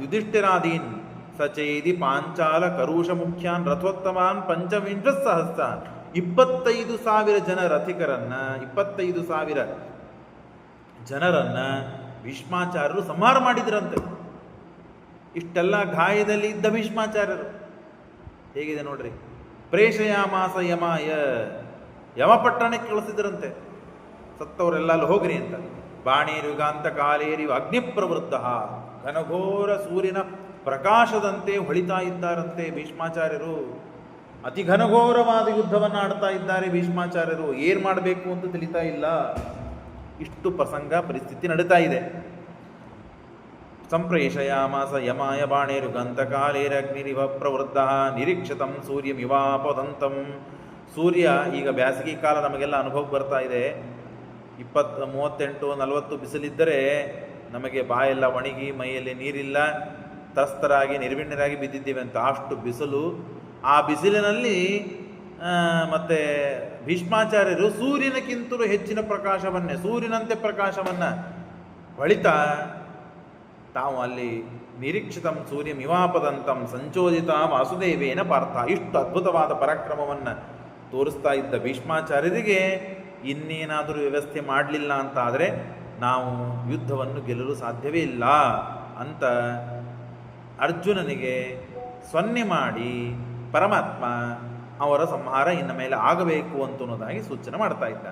ಯುಧಿಷ್ಠಿರಾದೀನ್ ಸಚೇದಿ ಪಾಂಚಾಲ ಕರುಷ ಮುಖ್ಯಾನ್ ರಥೋತ್ತಮಾನ್ ಪಂಚವಿಂಶ ಸಹಸ್ರಾನ್ 25,000 ಜನ ರಥಿಕರನ್ನ 25,000 ಜನರನ್ನ ಭೀಷ್ಮಾಚಾರ್ಯರು ಸಂಹಾರ ಮಾಡಿದ್ರಂತೆ. ಇಷ್ಟೆಲ್ಲ ಗಾಯದಲ್ಲಿ ಇದ್ದ ಭೀಷ್ಮಾಚಾರ್ಯರು ಹೇಗಿದೆ ನೋಡ್ರಿ. ಪ್ರೇಷಯಾಮಾಸ ಯಮಾಯ, ಯಮಪಟ್ಟಣಕ್ಕೆ ಕಳಿಸಿದ್ರಂತೆ, ಸತ್ತವರೆಲ್ಲ ಅಲ್ಲಿ ಹೋಗ್ರಿ ಅಂತ. ಬಾಣೇರುಗಾಂತ ಕಾಲೇರಿ ಅಗ್ನಿ ಪ್ರವೃದ್ಧ, ಘನಘೋರ ಸೂರ್ಯನ ಪ್ರಕಾಶದಂತೆ ಹೊಳಿತಾ ಇದ್ದಾರಂತೆ ಭೀಷ್ಮಾಚಾರ್ಯರು. ಅತಿ ಘನಘೋರವಾದ ಯುದ್ಧವನ್ನು ಆಡ್ತಾ ಇದ್ದಾರೆ ಭೀಷ್ಮಾಚಾರ್ಯರು. ಏನು ಮಾಡಬೇಕು ಅಂತ ತಿಳಿತಾ ಇಲ್ಲ. ಇಷ್ಟು ಪ್ರಸಂಗ ಪರಿಸ್ಥಿತಿ ನಡೀತಾ ಇದೆ. ಸಂಪ್ರೇಷಯಾಮಾಸ ಯಮಾಯ ಬಾಣೇರುಗಂತಕಾಲೇರಗ್ನಿರಿವ ಪ್ರವೃದ್ಧ ನಿರೀಕ್ಷಿತಂ ಸೂರ್ಯಮಿವಾಪದಂತಂ. ಸೂರ್ಯ ಈಗ ಬ್ಯಾಸಗಿ ಕಾಲ ನಮಗೆಲ್ಲ ಅನುಭವ ಬರ್ತಾ ಇದೆ. 38-40 ಬಿಸಿಲಿದ್ದರೆ ನಮಗೆ ಬಾಯೆಲ್ಲ ಒಣಗಿ ಮೈಯಲ್ಲಿ ನೀರಿಲ್ಲ, ತಸ್ತರಾಗಿ ನಿರ್ವಿಣ್ಯರಾಗಿ ಬಿದ್ದಿದ್ದೀವಿ ಅಂತ. ಅಷ್ಟು ಬಿಸಿಲು. ಆ ಬಿಸಿಲಿನಲ್ಲಿ ಮತ್ತೆ ಭೀಷ್ಮಾಚಾರ್ಯರು ಸೂರ್ಯನಕ್ಕಿಂತಲೂ ಹೆಚ್ಚಿನ ಪ್ರಕಾಶವನ್ನೇ, ಸೂರ್ಯನಂತೆ ಪ್ರಕಾಶವನ್ನು ಹೊಳಿತಾ ತಾವು ಅಲ್ಲಿ ನಿರೀಕ್ಷಿತಂ ಸೂರ್ಯಮಿವಾಪದಂತಂ ಸಂಚೋದಿತ ವಾಸುದೇವೇನ ಪಾರ್ಥ. ಇಷ್ಟು ಅದ್ಭುತವಾದ ಪರಾಕ್ರಮವನ್ನು ತೋರಿಸ್ತಾ ಇದ್ದ ಭೀಷ್ಮಾಚಾರ್ಯರಿಗೆ ಇನ್ನೇನಾದರೂ ವ್ಯವಸ್ಥೆ ಮಾಡಲಿಲ್ಲ ಅಂತ ಆದರೆ ನಾವು ಯುದ್ಧವನ್ನು ಗೆಲ್ಲಲು ಸಾಧ್ಯವೇ ಇಲ್ಲ ಅಂತ ಅರ್ಜುನನಿಗೆ ಸೊನ್ನೆ ಮಾಡಿ ಪರಮಾತ್ಮ ಅವರ ಸಂಹಾರ ಇನ್ನ ಮೇಲೆ ಆಗಬೇಕು ಅಂತನ್ನೋದಾಗಿ ಸೂಚನೆ ಮಾಡ್ತಾ ಇದ್ದ.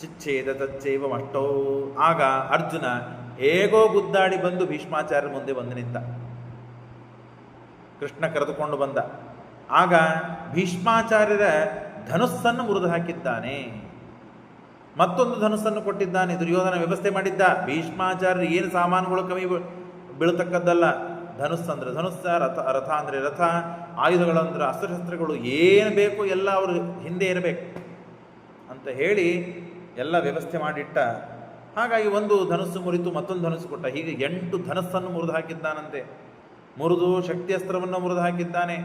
ಚಿಚ್ಛೇದ ತಚ್ಚೇವ ಮಷ್ಟೋ. ಆಗ ಅರ್ಜುನ ಹೇಗೋ ಗುದ್ದಾಡಿ ಬಂದು ಭೀಷ್ಮಾಚಾರ್ಯರ ಮುಂದೆ ಬಂದು ನಿಂತ. ಕೃಷ್ಣ ಕರೆದುಕೊಂಡು ಬಂದ. ಆಗ ಭೀಷ್ಮಾಚಾರ್ಯರ ಧನುಸ್ಸನ್ನು ಮುರಿದು ಹಾಕಿದ್ದಾನೆ. ಮತ್ತೊಂದು ಧನುಸ್ಸನ್ನು ಕೊಟ್ಟಿದ್ದಾನೆ. ದುರ್ಯೋಧನ ವ್ಯವಸ್ಥೆ ಮಾಡಿದ್ದ. ಭೀಷ್ಮಾಚಾರ್ಯರು ಏನು ಸಾಮಾನುಗಳು ಕಮ್ಮಿ ಬೀಳತಕ್ಕದ್ದಲ್ಲ. ಧನುಸ್ಸಂದ್ರೆ ಧನುಸ್ಸ, ರಥ ಅಂದರೆ ರಥ, ಆಯುಧಗಳಂದ್ರೆ ಅಸ್ತ್ರಶಸ್ತ್ರಗಳು, ಏನು ಬೇಕು ಎಲ್ಲ ಅವರು ಹಿಂದೆ ಇರಬೇಕು ಅಂತ ಹೇಳಿ ಎಲ್ಲ ವ್ಯವಸ್ಥೆ ಮಾಡಿಟ್ಟ. ಹಾಗಾಗಿ ಒಂದು ಧನುಸ್ಸು ಮುರಿತು, ಮತ್ತೊಂದು ಧನುಸ್ಸು ಕೊಟ್ಟ. ಹೀಗೆ 8 ಧನುಸ್ಸನ್ನು ಮುರಿದು ಹಾಕಿದ್ದಾನಂತೆ. ಮುರಿದು ಶಕ್ತಿಯಸ್ತ್ರವನ್ನು ಮುರಿದು ಹಾಕಿದ್ದಾನೆ.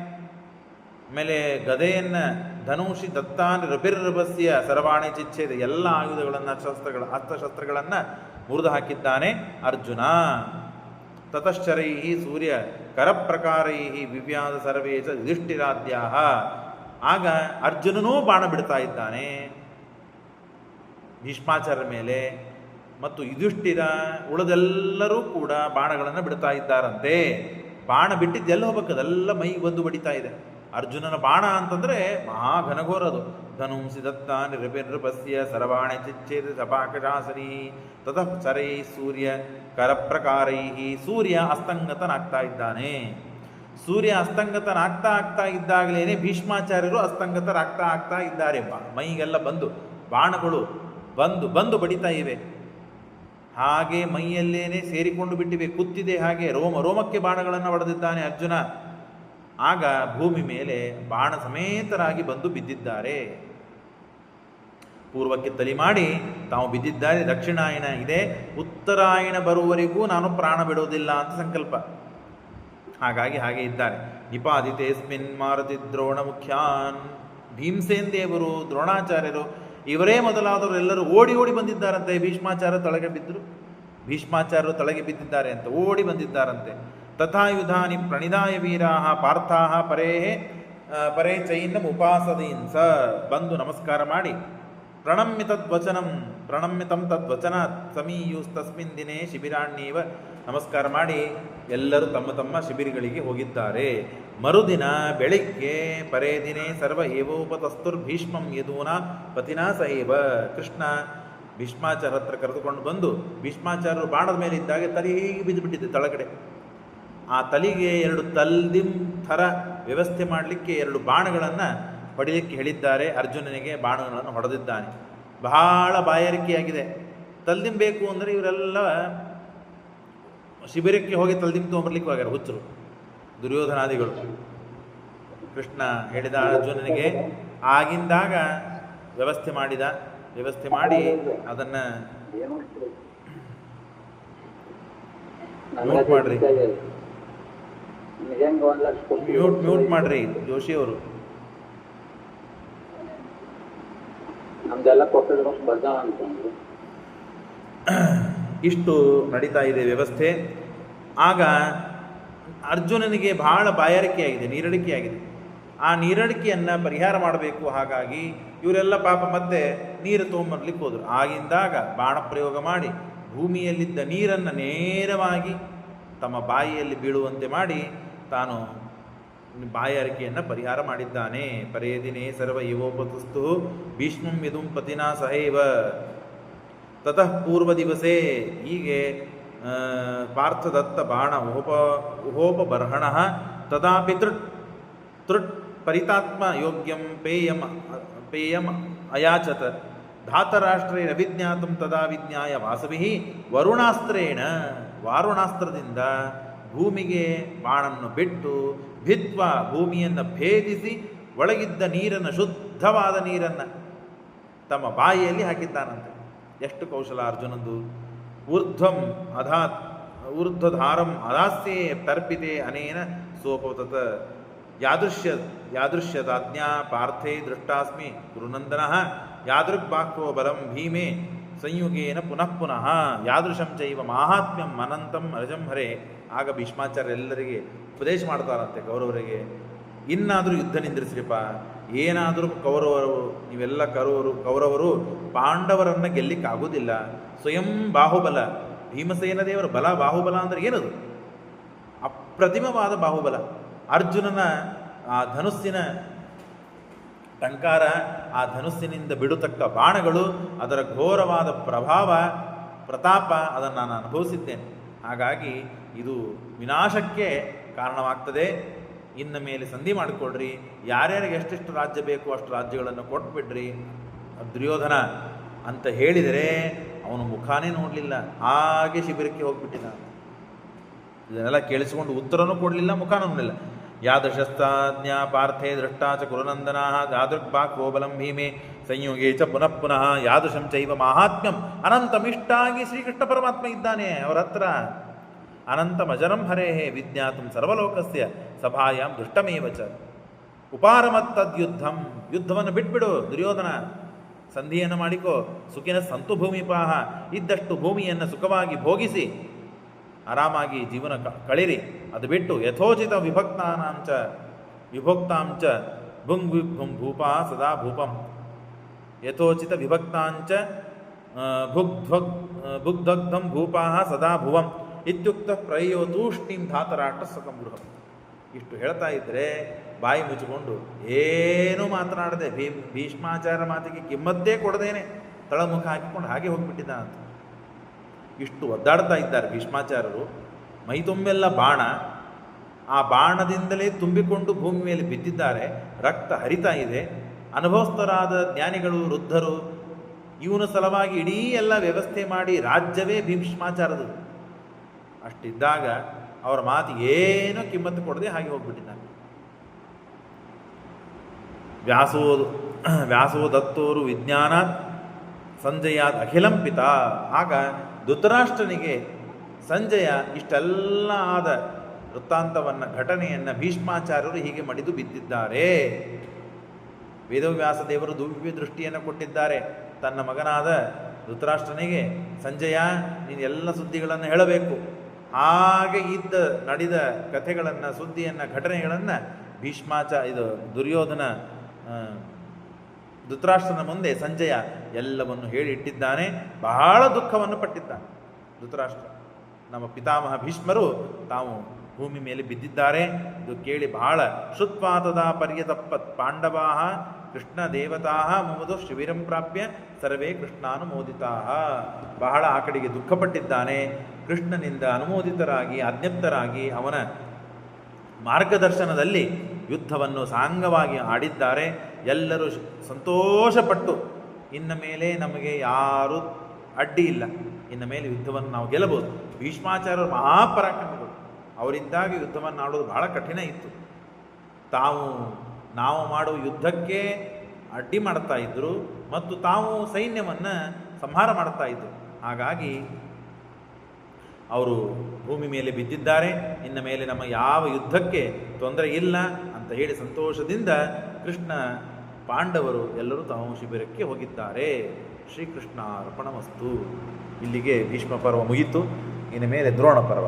ಆಮೇಲೆ ಗದೆಯನ್ನು ಧನುಷಿ ದತ್ತಾನ್ ರಬಿರ್ರಭಸ್ಯ ಸರ್ವಾಣಿ ಚಿಚ್ಛೇದ, ಎಲ್ಲ ಆಯುಧಗಳನ್ನು ಅಸ್ತ್ರಶಸ್ತ್ರಗಳನ್ನು ಮುರಿದು ಹಾಕಿದ್ದಾನೆ ಅರ್ಜುನ. ತತಶ್ಚರೈ ಸೂರ್ಯ ಕರಪ್ರಕಾರೈ ವಿವ್ಯಾದ ಸರ್ವೇ ಚ ಯುಧಿಷ್ಠಿರಾದ್ಯಾ. ಆಗ ಅರ್ಜುನನೂ ಬಾಣ ಬಿಡ್ತಾ ಇದ್ದಾನೆ ಭೀಷ್ಮಾಚಾರ್ಯರ ಮೇಲೆ, ಮತ್ತು ಯುಧಿಷ್ಠಿರ ಉಳಿದೆಲ್ಲರೂ ಕೂಡ ಬಾಣಗಳನ್ನು ಬಿಡ್ತಾ ಇದ್ದಾರಂತೆ. ಬಾಣ ಬಿಟ್ಟಿದ್ದು ಎಲ್ಲಿ ಹೋಗ್ಬೇಕು, ಅದೆಲ್ಲ ಮೈ ಬಂದು ಬಡಿತಾ ಇದೆ. ಅರ್ಜುನನ ಬಾಣ ಅಂತಂದರೆ ಮಹಾ ಘನಘೋರದು. ಧನುಂಸಿ ದತ್ತ ನಿರಭಿರ್ಭಸ್ಯ ಸರ್ವಾಣಿ ಚಿಚ್ಛೇದ ಸಪಾಕಶಾಸರಿ ತತಃ ಚರೈ ಸೂರ್ಯ ಕರಪ್ರಕಾರೈ. ಸೂರ್ಯ ಅಸ್ತಂಗತನಾಗ್ತಾ ಇದ್ದಾನೆ. ಸೂರ್ಯ ಅಸ್ತಂಗತನಾಗ್ತಾ ಇದ್ದಾಗಲೇ ಭೀಷ್ಮಾಚಾರ್ಯರು ಅಸ್ತಂಗತರಾಗ್ತಾ ಇದ್ದಾರೆ. ಮೈಗೆಲ್ಲ ಬಂದು ಬಾಣಗಳು ಬಂದು ಬಡಿತಾ ಇವೆ. ಹಾಗೆ ಮೈಯಲ್ಲೇನೆ ಸೇರಿಕೊಂಡು ಬಿಟ್ಟಿವೆ, ಕುತ್ತಿದೆ. ಹಾಗೆ ರೋಮಕ್ಕೆ ಬಾಣಗಳನ್ನು ಹೊಡೆದಿದ್ದಾನೆ ಅರ್ಜುನ. ಆಗ ಭೂಮಿ ಮೇಲೆ ಬಾಣ ಸಮೇತರಾಗಿ ಬಂದು ಬಿದ್ದಿದ್ದಾರೆ. ಪೂರ್ವಕ್ಕೆ ತಲೆ ಮಾಡಿ ತಾವು ಬಿದ್ದಿದ್ದಾರೆ. ದಕ್ಷಿಣಾಯನ ಇದೆ, ಉತ್ತರಾಯಣ ಬರುವವರೆಗೂ ನಾನು ಪ್ರಾಣ ಬಿಡೋದಿಲ್ಲ ಅಂತ ಸಂಕಲ್ಪ. ಹಾಗಾಗಿ ಹಾಗೆ ಇದ್ದಾರೆ. ನಿಪಾದಿತೇಸ್ಮಿನ್ ಮಾರುತಿ ದ್ರೋಣ ಮುಖ್ಯಾನ್. ಭೀಮಸೇನ್ ದೇವರು, ದ್ರೋಣಾಚಾರ್ಯರು ಇವರೇ ಮೊದಲಾದವರು ಎಲ್ಲರೂ ಓಡಿ ಬಂದಿದ್ದಾರಂತೆ. ಭೀಷ್ಮಾಚಾರ್ಯರು ತಳಗೆ ಬಿದ್ದಿದ್ದಾರೆ ಅಂತ ಓಡಿ ಬಂದಿದ್ದಾರಂತೆ. ತಥಾಯುಧಾನಿ ಪ್ರಣಿದಾಯ ವೀರಾ ಪಾರ್ಥಾ ಪರೇ ಚೈನ್ನಂ ಉಪಾಸದೀನ್ ಸ. ಬಂದು ನಮಸ್ಕಾರ ಮಾಡಿ ಪ್ರಣಮ್ಯ ತದ್ವಚನಾತ್ ಸಮೀಯುಸ್ತಸ್ಮಿನ್ ದಿನೇ ಶಿಬಿರಾಣ್ಯೇವ. ನಮಸ್ಕಾರ ಮಾಡಿ ಎಲ್ಲರೂ ತಮ್ಮ ಶಿಬಿರಗಳಿಗೆ ಹೋಗಿದ್ದಾರೆ. ಮರುದಿನ ಬೆಳಿಗ್ಗೆ ಪರೇ ದಿನೇ ಸರ್ವ ಏವೋಪತಸ್ತುರ್ಭೀಷ್ಮಂ ಯದೂನಾ ಪತಿನಾ ಸಹೇವ. ಕೃಷ್ಣ ಭೀಷ್ಮಾಚಾರ್ಯ ಹತ್ರ ಕರೆದುಕೊಂಡು ಬಂದು, ಭೀಷ್ಮಾಚಾರ್ಯರು ಬಾಣದ ಮೇಲೆ ಇದ್ದಾಗ ತಲೆ ಹೀಗೆ ಬಿದ್ದುಬಿಟ್ಟಿದೆ ತಳಗಡೆ. ಆ ತಲೆಗೆ 2 ತಲ್ದಿಂ ಥರ ವ್ಯವಸ್ಥೆ ಮಾಡಲಿಕ್ಕೆ 2 ಬಾಣಗಳನ್ನು ಹೊಡಿಲಿಕ್ಕೆ ಹೇಳಿದ್ದಾರೆ. ಅರ್ಜುನನಿಗೆ ಬಾಣಗಳನ್ನು ಹೊಡೆದಿದ್ದಾನೆ. ಬಹಳ ಬಾಯಾರಿಕೆಯಾಗಿದೆ. ತಲ್ದಿಂ ಬೇಕು ಅಂದರೆ ಇವರೆಲ್ಲ ಶಿಬಿರಕ್ಕೆ ಹೋಗಿ ತಲ್ದಿಂ ತೊಗೊಂಬರ್ಲಿಕ್ಕೆ ಹೋಗ್ಯಾರ ಹುಚ್ಚರು, ದುರ್ಯೋಧನಾದಿಗಳು. ಕೃಷ್ಣ ಹೇಳಿದ ಅರ್ಜುನನಿಗೆ ಆಗಿಂದಾಗ ವ್ಯವಸ್ಥೆ ಮಾಡಿ ಅದನ್ನು ಮ್ಯೂಟ್ ಮಾಡ್ರಿ, ಮ್ಯೂಟ್ ಮಾಡ್ರಿ ಜೋಶಿ ಅವರು. ಇಷ್ಟು ನಡೀತಾ ಇದೆ ವ್ಯವಸ್ಥೆ. ಆಗ ಅರ್ಜುನನಿಗೆ ಬಹಳ ಬಾಯಾರಿಕೆಯಾಗಿದೆ, ನೀರಡಿಕೆಯಾಗಿದೆ. ಆ ನೀರಡಿಕೆಯನ್ನು ಪರಿಹಾರ ಮಾಡಬೇಕು. ಹಾಗಾಗಿ ಇವರೆಲ್ಲ ಪಾಪ ಮತ್ತೆ ನೀರು ತೊಗೊಂಬರ್ಲಿಕ್ಕೆ ಹೋದರು. ಆಗಿಂದಾಗ ಬಾಣ ಪ್ರಯೋಗ ಮಾಡಿ ಭೂಮಿಯಲ್ಲಿದ್ದ ನೀರನ್ನು ನೇರವಾಗಿ ತಮ್ಮ ಬಾಯಿಯಲ್ಲಿ ಬೀಳುವಂತೆ ಮಾಡಿ ತಾನು ಬಾಯಾರಿಕೆಯನ್ನು ಪರಿಹಾರ ಮಾಡಿದ್ದಾನೆ. ಪರೇ ದಿನೇ ಸರ್ವ ಇವೋಪತುಸ್ತು ಭೀಷ್ಮಂ ಯದುಂ ಪತಿನಾ ಸಹೈವ ತತಃ ಪೂರ್ವ ದಿವಸೇ. ಹೀಗೆ ಪಾರ್ಥದತ್ತ ಬಾಣ ಉಹೋಪಬರ್ಹಣ ತದಾಪಿ ತೃಟ್ ಪರಿತಾತ್ಮ ಯೋಗ್ಯಂ ಪೇಯಂ ಅಯಾಚತ ಧಾತರಾಷ್ಟ್ರೈರವಿಜ್ಞಾತಂ ತದಾ ವಿಜ್ಞಾಯ ವಾಸವಿಃ ವರುಣಾಸ್ತ್ರೇಣ. ವಾರುಣಾಸ್ತ್ರದಿಂದ ಭೂಮಿಗೆ ಬಾಣನ್ನು ಬಿಟ್ಟು ಭಿತ್ವ ಭೂಮಿಯನ್ನು ಭೇದಿಸಿ ಒಳಗಿದ್ದ ನೀರನ್ನು, ಶುದ್ಧವಾದ ನೀರನ್ನು ತಮ್ಮ ಬಾಯಿಯಲ್ಲಿ ಹಾಕಿದ್ದಾನಂತೆ. ಎಷ್ಟು ಕೌಶಲ ಅರ್ಜುನಂದು! ಊರ್ಧ್ವಧಾರಂ ಅದಾಸ್ಯೇ ತರ್ಪಿತೆ ಅನೇನ ಸೋಪತತ ಯಾದೃಶ್ಯದಾಜ್ಞಾ ಪಾರ್ಥೇ ದೃಷ್ಟಾಸ್ಮಿ ಗುರುನಂದನಃ ಯಾದೃಗ್ಬಾಹ್ವೋ ಬಲಂ ಭೀಮೆ ಸಂಯುಗೇನ ಪುನಃ ಪುನಃ ಯಾದೃಶಂ ಚೈವ ಮಾಹಾತ್ಮ್ಯಂ ಅನಂತಂ ರಜಂ ಹರೇ. ಆಗ ಭೀಷ್ಮಾಚಾರ್ಯ ಎಲ್ಲರಿಗೆ ಉಪದೇಶ ಮಾಡ್ತಾರಂತೆ, ಕೌರವರಿಗೆ, ಇನ್ನಾದರೂ ಯುದ್ಧ ನಿಂದ್ರಿಸ್ರಿಪ್ಪ. ಏನಾದರೂ ನೀವೆಲ್ಲ ಕೌರವರು ಪಾಂಡವರನ್ನು ಗೆಲ್ಲಿಕ್ಕಾಗೋದಿಲ್ಲ. ಸ್ವಯಂ ಬಾಹುಬಲ ಭೀಮಸೇನ ದೇವರ ಬಲ. ಬಾಹುಬಲ ಅಂದರೆ ಏನದು? ಅಪ್ರತಿಮವಾದ ಬಾಹುಬಲ. ಅರ್ಜುನನ ಆ ಧನುಸ್ಸಿನ ಟಂಕಾರ, ಆ ಧನುಸ್ಸಿನಿಂದ ಬಿಡುತಕ್ಕ ಬಾಣಗಳು, ಅದರ ಘೋರವಾದ ಪ್ರತಾಪ ಅದನ್ನು ನಾನು ಅನುಭವಿಸಿದ್ದೇನೆ. ಹಾಗಾಗಿ ಇದು ವಿನಾಶಕ್ಕೆ ಕಾರಣವಾಗ್ತದೆ. ಇನ್ನ ಮೇಲೆ ಸಂಧಿ ಮಾಡಿಕೊಡ್ರಿ, ಯಾರ್ಯಾರಿಗೆ ಎಷ್ಟೆಷ್ಟು ರಾಜ್ಯ ಬೇಕು ಅಷ್ಟು ರಾಜ್ಯಗಳನ್ನು ಕೊಟ್ಬಿಡ್ರಿ ದುರ್ಯೋಧನ ಅಂತ ಹೇಳಿದರೆ ಅವನು ಮುಖಾನೇ ನೋಡಲಿಲ್ಲ, ಹಾಗೆ ಶಿಬಿರಕ್ಕೆ ಹೋಗ್ಬಿಟ್ಟಿದ್ದ. ಇದನ್ನೆಲ್ಲ ಕೇಳಿಸಿಕೊಂಡು ಉತ್ತರನೂ ಕೊಡಲಿಲ್ಲ, ಮುಖಾನೂ ನೋಡಲಿಲ್ಲ. ಯಾದೃಶಸ್ತಾಜ್ಞಾ ಪಾರ್ಥೇ ದೃಷ್ಟಾಚ ಕುರುನಂದನಾ ಯಾದೃಗ್ಬಾಹ್ವೋ ಬಲಂ ಭೀಮೆ ಸಂಯುಗೇ ಚ ಪುನಃ ಪುನಃ ಯಾದೃಶಂ ಚೈವ ಮಾಹಾತ್ಮ್ಯಂ ಅನಂತಮಿಷ್ಟಾಗಿ ಶ್ರೀಕೃಷ್ಣ ಪರಮಾತ್ಮ ಇದ್ದಾನೆ ಅವರ ಹತ್ರ. ಅನಂತಮಜರಂ ಹರೇಹೇ ವಿಜ್ಞಾತುಂ ಸರ್ವಲೋಕಸ್ಯ ಸಭಾಯಾಂ ದೃಷ್ಟಮೇವ ಚ ಉಪಾರಮತ್ತದ್ಯುದ್ಧಂ. ಯುದ್ಧವನ್ನು ಬಿಟ್ಬಿಡು ದುರ್ಯೋಧನ, ಸಂಧಿಯನ್ನು ಮಾಡಿಕೋ. ಸುಖಿನ ಸಂತು ಭೂಮಿಪಾಹ, ಇದ್ದಷ್ಟು ಭೂಮಿಯನ್ನು ಸುಖವಾಗಿ ಭೋಗಿಸಿ ಆರಾಮಾಗಿ ಜೀವನ ಕಳಿರಿ. ಅದು ಬಿಟ್ಟು ಯಥೋಚಿತ ವಿಭಕ್ತಾಂಚ ಭುಂಗ್ ವಿಭುಂ ಭೂಪಾ ಸದಾ ಭೂಪಂ ಯಥೋಚಿತ ವಿಭಕ್ತಾಂಚ ಭುಗ್ಧಗ್ಧಂ ಭೂಪಾ ಸದಾ ಭುವಂ ಇತ್ಯುಕ್ತ ಪ್ರಯೋ ತೂಷ್ಣೀಂ ಧಾತರಾಟ ಸಕಂಗೃಹ. ಇಷ್ಟು ಹೇಳ್ತಾ ಇದ್ದರೆ ಬಾಯಿ ಮುಚ್ಚಿಕೊಂಡು ಏನೂ ಮಾತನಾಡದೆ ಭೀಷ್ಮಾಚಾರ್ಯ ಮಾತಿಗೆ ಕಿಮ್ಮತ್ತೇ ಕೊಡದೇನೆ ತಳಮುಖ ಹಾಕಿಕೊಂಡು ಹಾಗೆ ಹೋಗಿಬಿಟ್ಟಿದ್ದ ಅಂತ. ಇಷ್ಟು ಒದ್ದಾಡ್ತಾ ಇದ್ದಾರೆ ಭೀಷ್ಮಾಚಾರ್ಯರು. ಮೈ ತುಂಬೆಲ್ಲ ಬಾಣ, ಆ ಬಾಣದಿಂದಲೇ ತುಂಬಿಕೊಂಡು ಭೂಮಿ ಮೇಲೆ ಬಿದ್ದಿದ್ದಾರೆ. ರಕ್ತ ಹರಿತಾ ಇದೆ. ಅನುಭವಸ್ಥರಾದ ಜ್ಞಾನಿಗಳು, ವೃದ್ಧರು, ಇವನ ಸಲುವಾಗಿ ಇಡೀ ಎಲ್ಲ ವ್ಯವಸ್ಥೆ ಮಾಡಿ ರಾಜ್ಯವೇ ಭೀಷ್ಮಾಚಾರ್ಯದು. ಅಷ್ಟಿದ್ದಾಗ ಅವರ ಮಾತಿಗೆ ಏನೂ ಕಿಮ್ಮತ್ತು ಕೊಡದೆ ಹಾಗೆ ಹೋಗ್ಬಿಟ್ಟಿದ್ದಾನೆ. ವ್ಯಾಸೋ ದತ್ತೋರು ವಿಜ್ಞಾನಾತ್ ಸಂಜಯಾತ್ ಅಖಿಲಂ ಪಿತ. ಆಗ ಧೃತರಾಷ್ಟ್ರನಿಗೆ ಸಂಜಯ ಇಷ್ಟೆಲ್ಲ ಆದ ವೃತ್ತಾಂತವನ್ನು, ಘಟನೆಯನ್ನು ಭೀಷ್ಮಾಚಾರ್ಯರು ಹೀಗೆ ಮಡಿದು ಬಿದ್ದಿದ್ದಾರೆ. ವೇದವ್ಯಾಸ ದೇವರು ದಿವ್ಯ ದೃಷ್ಟಿಯನ್ನು ಕೊಟ್ಟಿದ್ದಾರೆ ತನ್ನ ಮಗನಾದ ಧೃತರಾಷ್ಟ್ರನಿಗೆ. ಸಂಜಯ, ನೀನು ಎಲ್ಲ ಸುದ್ದಿಗಳನ್ನು ಹೇಳಬೇಕು. ಹಾಗೆ ನಡೆದ ಕಥೆಗಳನ್ನು, ಸುದ್ದಿಯನ್ನು, ಘಟನೆಗಳನ್ನು ದುರ್ಯೋಧನ ಧೃತರಾಷ್ಟ್ರನ ಮುಂದೆ ಸಂಜಯ ಎಲ್ಲವನ್ನು ಹೇಳಿ ಇಟ್ಟಿದ್ದಾನೆ. ಬಹಳ ದುಃಖವನ್ನು ಪಟ್ಟಿದ್ದಾನೆ ಧೃತರಾಷ್ಟ್ರ. ನಮ್ಮ ಪಿತಾಮಹ ಭೀಷ್ಮರು ತಾವು ಭೂಮಿ ಮೇಲೆ ಬಿದ್ದಿದ್ದಾರೆ. ಇದು ಕೇಳಿ ಬಹಳ ಶ್ರುತ್ವಾತದ ಪರ್ಯತಪ್ಪತ್ ಪಾಂಡವಾ ಕೃಷ್ಣ ದೇವತಾ ಮುಮುದು ಶಿಬಿರಂ ಪ್ರಾಪ್ಯ ಸರ್ವೇ ಕೃಷ್ಣಾನುಮೋದಿತಾ. ಬಹಳ ಆ ಕಡೆಗೆ ದುಃಖಪಟ್ಟಿದ್ದಾನೆ. ಕೃಷ್ಣನಿಂದ ಅನುಮೋದಿತರಾಗಿ, ಆಜ್ಞಪ್ತರಾಗಿ, ಅವನ ಮಾರ್ಗದರ್ಶನದಲ್ಲಿ ಯುದ್ಧವನ್ನು ಸಾಂಗವಾಗಿ ಆಡಿದ್ದಾರೆ. ಎಲ್ಲರೂ ಸಂತೋಷಪಟ್ಟು ಇನ್ನು ಮೇಲೆ ನಮಗೆ ಯಾರೂ ಅಡ್ಡಿ ಇಲ್ಲ, ಇನ್ನು ಮೇಲೆ ಯುದ್ಧವನ್ನು ನಾವು ಗೆಲ್ಲಬಹುದು. ಭೀಷ್ಮಾಚಾರ್ಯರು ಮಹಾಪರಾಕ್ರಮಿಗಳು. ಅವರಿಂದಾಗಿ ಯುದ್ಧವನ್ನು ಆಡೋದು ಬಹಳ ಕಠಿಣ ಇತ್ತು. ನಾವು ಮಾಡುವ ಯುದ್ಧಕ್ಕೆ ಅಡ್ಡಿ ಮಾಡ್ತಾ ಇದ್ದರು ಮತ್ತು ತಾವು ಸೈನ್ಯವನ್ನು ಸಂಹಾರ ಮಾಡ್ತಾ ಇದ್ದರು. ಹಾಗಾಗಿ ಅವರು ಭೂಮಿ ಮೇಲೆ ಬಿದ್ದಿದ್ದಾರೆ. ಇನ್ನು ಮೇಲೆ ನಮ್ಮ ಯಾವ ಯುದ್ಧಕ್ಕೆ ತೊಂದರೆ ಇಲ್ಲ ಅಂತ ಹೇಳಿ ಸಂತೋಷದಿಂದ ಕೃಷ್ಣ, ಪಾಂಡವರು ಎಲ್ಲರೂ ತಾವು ಶಿಬಿರಕ್ಕೆ ಹೋಗಿದ್ದಾರೆ. ಶ್ರೀಕೃಷ್ಣ ಅರ್ಪಣಮಸ್ತು. ಇಲ್ಲಿಗೆ ಭೀಷ್ಮ ಪರ್ವ ಮುಗಿತು. ಇನ್ನು ಮೇಲೆ ದ್ರೋಣ ಪರ್ವ.